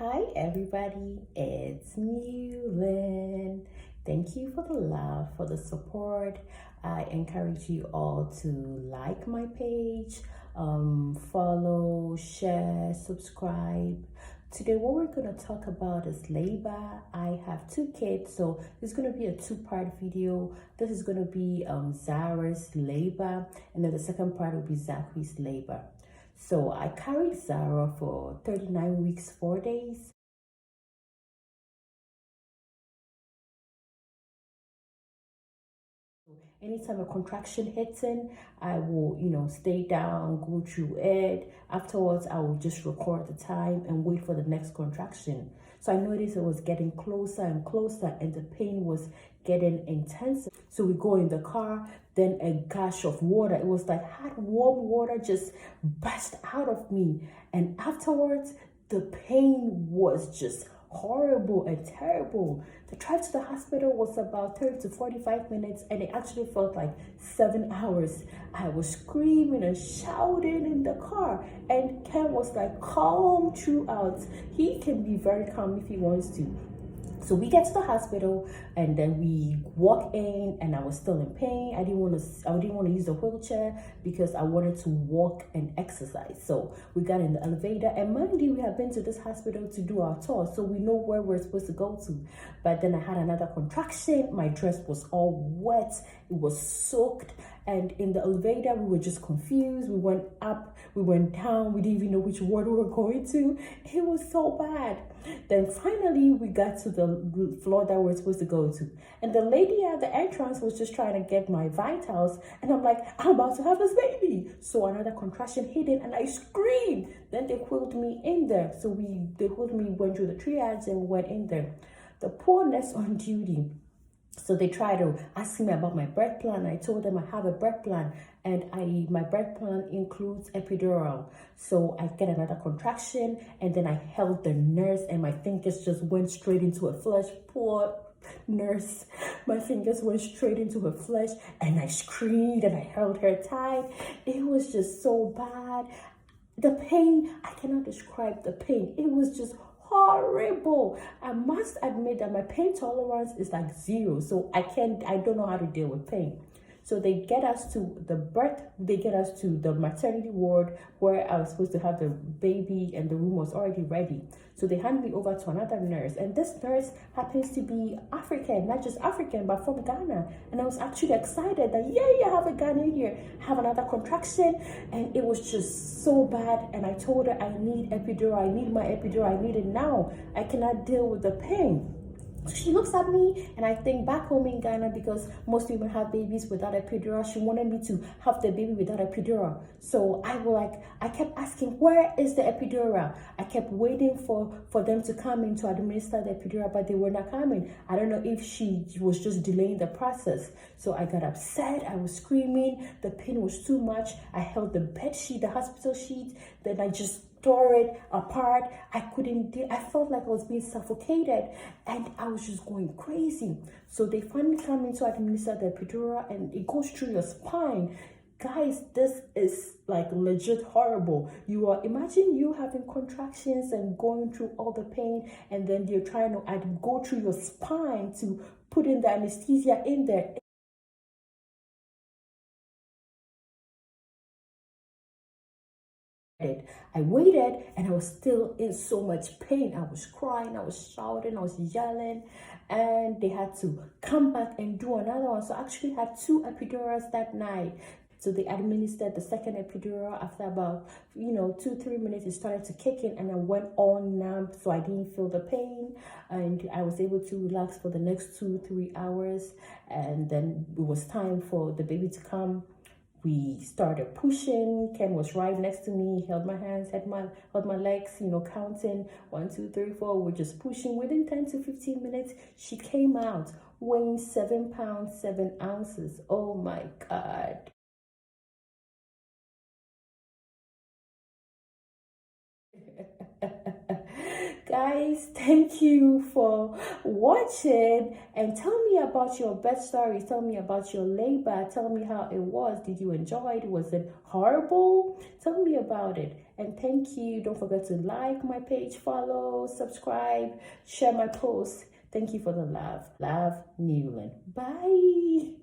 Hi everybody, it's Newland. Thank you for the love, for the support. I encourage you all to like my page, follow, share, subscribe. Today what we're going to talk about is labor. I have two kids, so it's going to be a two-part video. This is going to be Zara's labor, and then the second part will be Zachary's labor. So I carried Zara for 39 weeks, 4 days. Anytime a contraction hits in, I will, stay down, go through it. Afterwards, I will just record the time and wait for the next contraction. So I noticed it was getting closer and closer and the pain was getting intense. So we go in the car, then a gush of water. It was like hot, warm water just burst out of me. And afterwards, the pain was just horrible and terrible. The drive to the hospital was about 30 to 45 minutes and it actually felt like 7 hours. I was screaming and shouting in the car and Ken was like calm throughout. He can be very calm if he wants to. So we get to the hospital and then we walk in and I was still in pain. I didn't want to use the wheelchair because I wanted to walk and exercise. So we got in the elevator and Monday we have been to this hospital to do our tour. So we know where we're supposed to go to. But then I had another contraction. My dress was all wet. It was soaked. And in the elevator, we were just confused. We went up, we went down. We didn't even know which ward we were going to. It was so bad. Then finally, we got to the floor that we're supposed to go to. And the lady at the entrance was just trying to get my vitals. And I'm like, I'm about to have this baby. So another contraction hit in and I screamed. Then they wheeled me in there. So they wheeled me, went through the triage and went in there. The poor nurse on duty. So they tried to ask me about my birth plan. I told them I have a birth plan and my birth plan includes epidural. So I get another contraction and then I held the nurse and my fingers just went straight into her flesh. Poor nurse. My fingers went straight into her flesh and I screamed and I held her tight. It was just so bad. The pain, I cannot describe the pain. It was just horrible. I must admit that my pain tolerance is like 0. So I don't know how to deal with pain. So they get us to the maternity ward where I was supposed to have the baby and the room was already ready. So they hand me over to another nurse and this nurse happens to be African, not just African, but from Ghana. And I was actually excited that, I have a Ghanaian here, have another contraction. And it was just so bad. And I told her, I need epidural, I need my epidural, I need it now. I cannot deal with the pain. So she looks at me and I think back home in Ghana, because most women have babies without epidural, she wanted me to have the baby without epidural. So I kept asking, where is the epidural? I kept waiting for them to come in to administer the epidural, but they were not coming. I don't know if she was just delaying the process. So I got upset, I was screaming, the pain was too much. I held the bed sheet, the hospital sheet, then I just tore it apart. I felt like I was being suffocated and I was just going crazy. So they finally come in to administer the epidural and it goes through your spine. Guys, this is like legit horrible. Imagine you having contractions and going through all the pain and then they're trying to go through your spine to put in the anesthesia in there. I waited and I was still in so much pain. I was crying, I was shouting, I was yelling, and they had to come back and do another one. So I actually had 2 epidurals that night. So they administered the second epidural. After about 2-3 minutes, it started to kick in and I went all numb, so I didn't feel the pain and I was able to relax for the next 2-3 hours. And then it was time for the baby to come. We started pushing. Ken was right next to me, held my hands, held my legs, counting 1, 2, 3, 4. We're just pushing. Within 10 to 15 minutes, she came out weighing 7 pounds, 7 ounces. Oh my God. guys, thank you for watching, and tell me about your bed stories. Tell me about your labor. Tell me how it was. Did you enjoy it? Was it horrible? Tell me about it. And thank you. Don't forget to like my page, follow, subscribe, share my posts. Thank you for the love. Love, Newland. Bye.